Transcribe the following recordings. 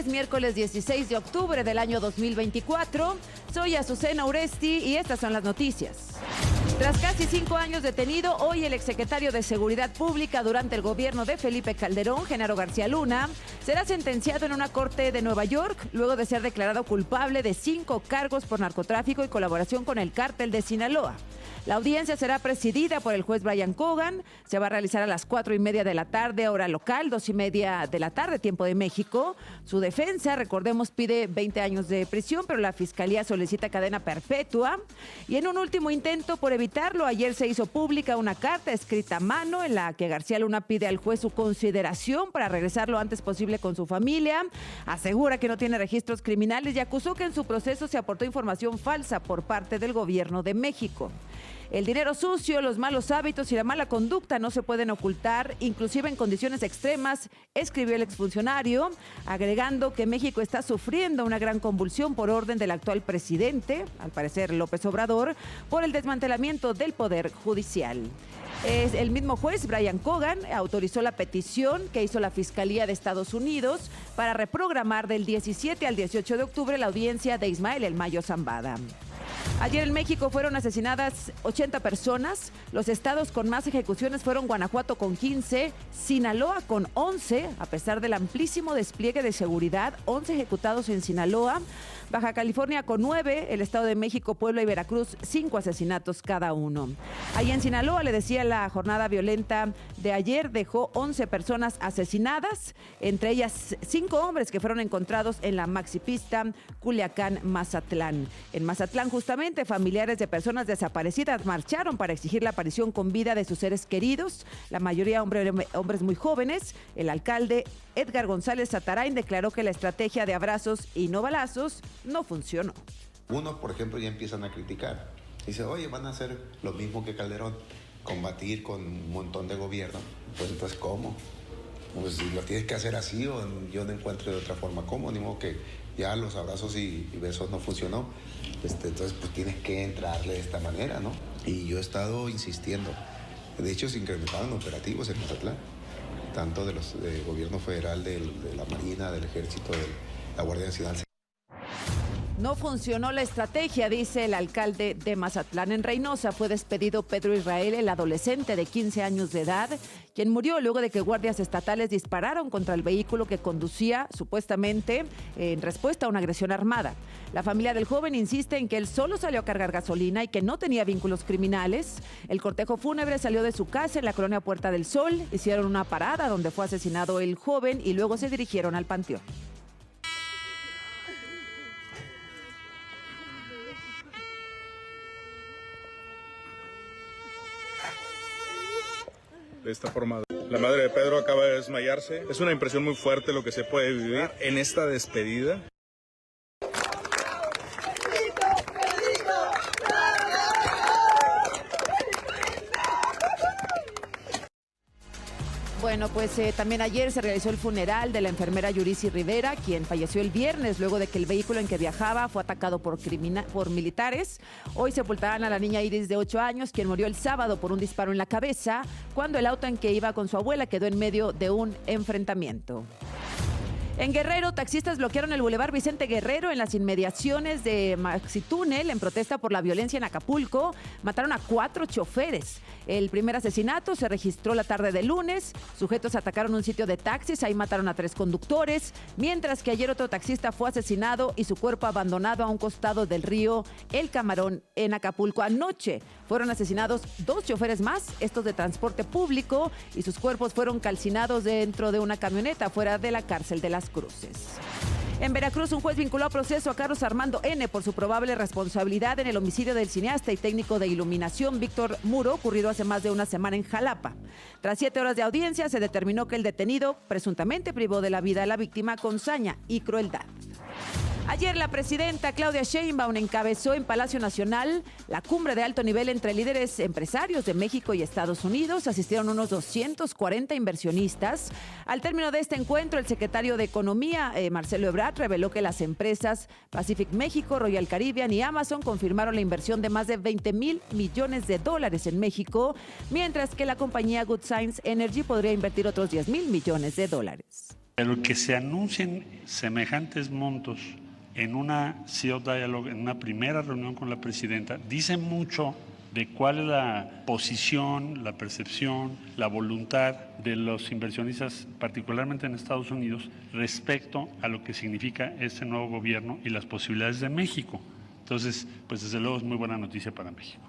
Es miércoles 16 de octubre del año 2024. Soy Azucena Uresti y estas son las noticias. Tras casi 5 años detenido, hoy el exsecretario de Seguridad Pública durante el gobierno de Felipe Calderón, Genaro García Luna, será sentenciado en una corte de Nueva York luego de ser declarado culpable de 5 cargos por narcotráfico y colaboración con el cártel de Sinaloa. La audiencia será presidida por el juez Brian Cogan. Se va a realizar a las 4:30 de la tarde, hora local, 2:30 de la tarde, tiempo de México. Su defensa, recordemos, pide 20 años de prisión, pero la fiscalía solicita cadena perpetua. Y en un último intento por evitarlo, ayer se hizo pública una carta escrita a mano en la que García Luna pide al juez su consideración para regresar lo antes posible con su familia. Asegura que no tiene registros criminales y acusó que en su proceso se aportó información falsa por parte del gobierno de México. El dinero sucio, los malos hábitos y la mala conducta no se pueden ocultar, inclusive en condiciones extremas, escribió el exfuncionario, agregando que México está sufriendo una gran convulsión por orden del actual presidente, al parecer López Obrador, por el desmantelamiento del Poder Judicial. El mismo juez, Brian Cogan, autorizó la petición que hizo la Fiscalía de Estados Unidos para reprogramar del 17 al 18 de octubre la audiencia de Ismael El Mayo Zambada. Ayer en México fueron asesinadas 80 personas. Los estados con más ejecuciones fueron Guanajuato con 15, Sinaloa con 11, a pesar del amplísimo despliegue de seguridad, 11 ejecutados en Sinaloa, Baja California con 9, el Estado de México, Puebla y Veracruz, 5 asesinatos cada uno. Ahí en Sinaloa, le decía, la jornada violenta de ayer dejó 11 personas asesinadas, entre ellas 5 hombres que fueron encontrados en la maxipista Culiacán-Mazatlán. En Mazatlán, justamente, familiares de personas desaparecidas marcharon para exigir la aparición con vida de sus seres queridos, la mayoría hombres muy jóvenes. El alcalde Edgar González Satarain declaró que la estrategia de abrazos y no balazos no funcionó. Unos, por ejemplo, ya empiezan a criticar. Dice, oye, van a hacer lo mismo que Calderón, combatir con un montón de gobierno. Pues entonces, ¿cómo? Pues si lo tienes que hacer así, o yo no encuentro de otra forma cómo, ni modo que ya los abrazos y besos no funcionó. Entonces, pues tienes que entrarle de esta manera, ¿no? Y yo he estado insistiendo. De hecho, se incrementaron operativos en Mazatlán, tanto de los del gobierno federal, de la Marina, del Ejército, de la Guardia Nacional. No funcionó la estrategia, dice el alcalde de Mazatlán. En Reynosa fue despedido Pedro Israel, el adolescente de 15 años de edad, quien murió luego de que guardias estatales dispararon contra el vehículo que conducía, supuestamente en respuesta a una agresión armada. La familia del joven insiste en que él solo salió a cargar gasolina y que no tenía vínculos criminales. El cortejo fúnebre salió de su casa en la colonia Puerta del Sol, hicieron una parada donde fue asesinado el joven y luego se dirigieron al panteón. De esta forma, la madre de Pedro acaba de desmayarse. Es una impresión muy fuerte lo que se puede vivir en esta despedida. Bueno, pues también ayer se realizó el funeral de la enfermera Yuricy Rivera, quien falleció el viernes luego de que el vehículo en que viajaba fue atacado por militares. Hoy sepultarán a la niña Iris de 8 años, quien murió el sábado por un disparo en la cabeza, cuando el auto en que iba con su abuela quedó en medio de un enfrentamiento. En Guerrero, taxistas bloquearon el Boulevard Vicente Guerrero en las inmediaciones de Maxitúnel en protesta por la violencia en Acapulco. Mataron a 4 choferes. El primer asesinato se registró la tarde del lunes. Sujetos atacaron un sitio de taxis, ahí mataron a 3 conductores, mientras que ayer otro taxista fue asesinado y su cuerpo abandonado a un costado del río El Camarón en Acapulco. Anoche fueron asesinados 2 choferes más, estos de transporte público, y sus cuerpos fueron calcinados dentro de una camioneta fuera de la cárcel de Las Cruces. En Veracruz, un juez vinculó a proceso a Carlos Armando N. por su probable responsabilidad en el homicidio del cineasta y técnico de iluminación Víctor Muro, ocurrido hace más de una semana en Jalapa. Tras 7 horas de audiencia, se determinó que el detenido presuntamente privó de la vida a la víctima con saña y crueldad. Ayer la presidenta Claudia Sheinbaum encabezó en Palacio Nacional la cumbre de alto nivel entre líderes empresarios de México y Estados Unidos. Asistieron unos 240 inversionistas. Al término de este encuentro, el secretario de Economía, Marcelo Ebrard, reveló que las empresas Pacific México, Royal Caribbean y Amazon confirmaron la inversión de más de $20,000 millones en México, mientras que la compañía Good Science Energy podría invertir otros $10,000 millones. Pero que se anuncien semejantes montos en una CEO Dialogue, en una primera reunión con la presidenta, dice mucho de cuál es la posición, la percepción, la voluntad de los inversionistas, particularmente en Estados Unidos, respecto a lo que significa este nuevo gobierno y las posibilidades de México. Entonces, pues desde luego es muy buena noticia para México.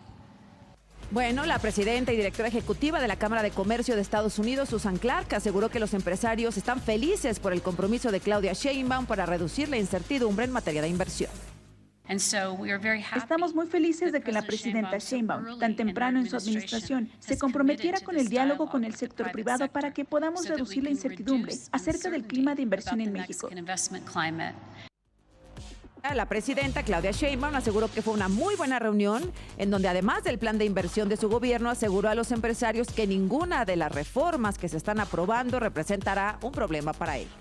Bueno, la presidenta y directora ejecutiva de la Cámara de Comercio de Estados Unidos, Susan Clark, aseguró que los empresarios están felices por el compromiso de Claudia Sheinbaum para reducir la incertidumbre en materia de inversión. Estamos muy felices de que la presidenta Sheinbaum, tan temprano en su administración, se comprometiera con el diálogo con el sector privado para que podamos reducir la incertidumbre acerca del clima de inversión en México. La presidenta Claudia Sheinbaum aseguró que fue una muy buena reunión en donde, además del plan de inversión de su gobierno, aseguró a los empresarios que ninguna de las reformas que se están aprobando representará un problema para ellos.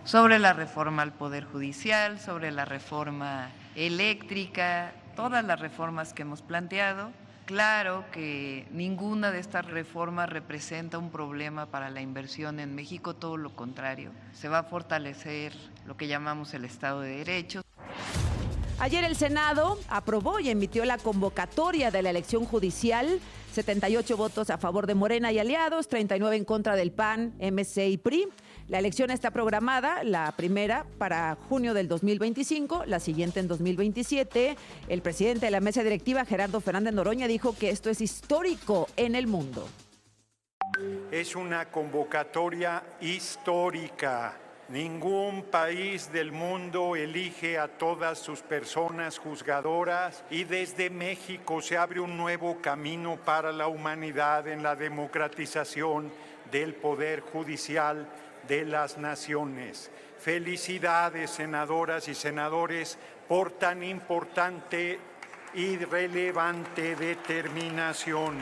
Sobre la reforma al Poder Judicial, sobre la reforma eléctrica, todas las reformas que hemos planteado. Claro que ninguna de estas reformas representa un problema para la inversión en México, todo lo contrario. Se va a fortalecer lo que llamamos el Estado de Derecho. Ayer el Senado aprobó y emitió la convocatoria de la elección judicial. 78 votos a favor de Morena y aliados, 39 en contra del PAN, MC y PRI. La elección está programada, la primera para junio del 2025, la siguiente en 2027. El presidente de la mesa directiva, Gerardo Fernández Noroña, dijo que esto es histórico en el mundo. Es una convocatoria histórica. Ningún país del mundo elige a todas sus personas juzgadoras y desde México se abre un nuevo camino para la humanidad en la democratización del poder judicial de las naciones. Felicidades, senadoras y senadores, por tan importante y relevante determinación.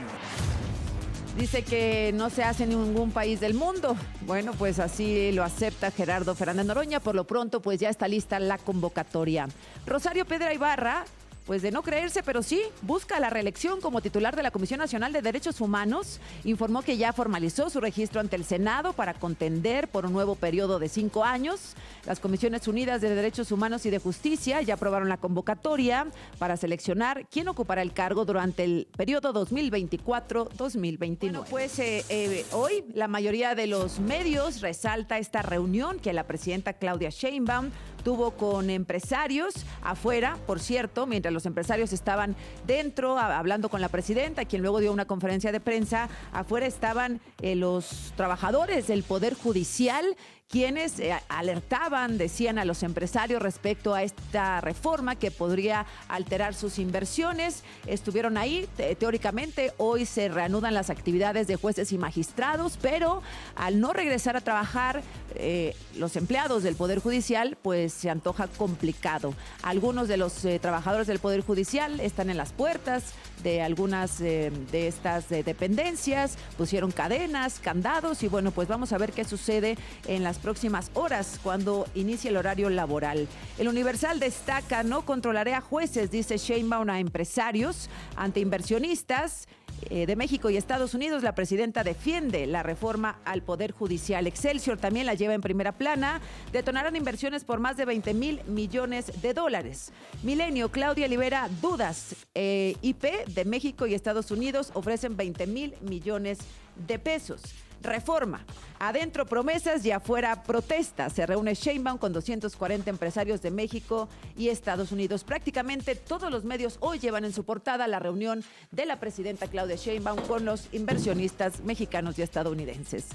Dice que no se hace en ningún país del mundo. Bueno, pues así lo acepta Gerardo Fernández Noroña. Por lo pronto, pues ya está lista la convocatoria. Rosario Piedra Ibarra, pues de no creerse, pero sí, busca la reelección como titular de la Comisión Nacional de Derechos Humanos. Informó que ya formalizó su registro ante el Senado para contender por un nuevo periodo de 5 años. Las Comisiones Unidas de Derechos Humanos y de Justicia ya aprobaron la convocatoria para seleccionar quién ocupará el cargo durante el periodo 2024-2029. Bueno, pues hoy la mayoría de los medios resalta esta reunión que la presidenta Claudia Sheinbaum tuvo con empresarios afuera, por cierto, mientras los empresarios estaban dentro hablando con la presidenta, quien luego dio una conferencia de prensa. Afuera estaban los trabajadores del Poder Judicial, quienes alertaban, decían a los empresarios respecto a esta reforma que podría alterar sus inversiones. Estuvieron ahí, teóricamente hoy se reanudan las actividades de jueces y magistrados, pero al no regresar a trabajar los empleados del Poder Judicial, pues se antoja complicado. Algunos de los trabajadores del Poder Judicial están en las puertas de algunas de estas dependencias, pusieron cadenas, candados y bueno, pues vamos a ver qué sucede en las próximas horas cuando inicie el horario laboral. El Universal destaca: no controlaré a jueces, dice Sheinbaum a empresarios. Ante inversionistas de México y Estados Unidos, la presidenta defiende la reforma al Poder Judicial. Excelsior también la lleva en primera plana. Detonarán inversiones por más de 20,000 millones de dólares. Milenio, Claudia libera dudas. IP de México y Estados Unidos ofrecen 20,000 millones de pesos. Reforma. Adentro promesas y afuera protestas. Se reúne Sheinbaum con 240 empresarios de México y Estados Unidos. Prácticamente todos los medios hoy llevan en su portada la reunión de la presidenta Claudia Sheinbaum con los inversionistas mexicanos y estadounidenses.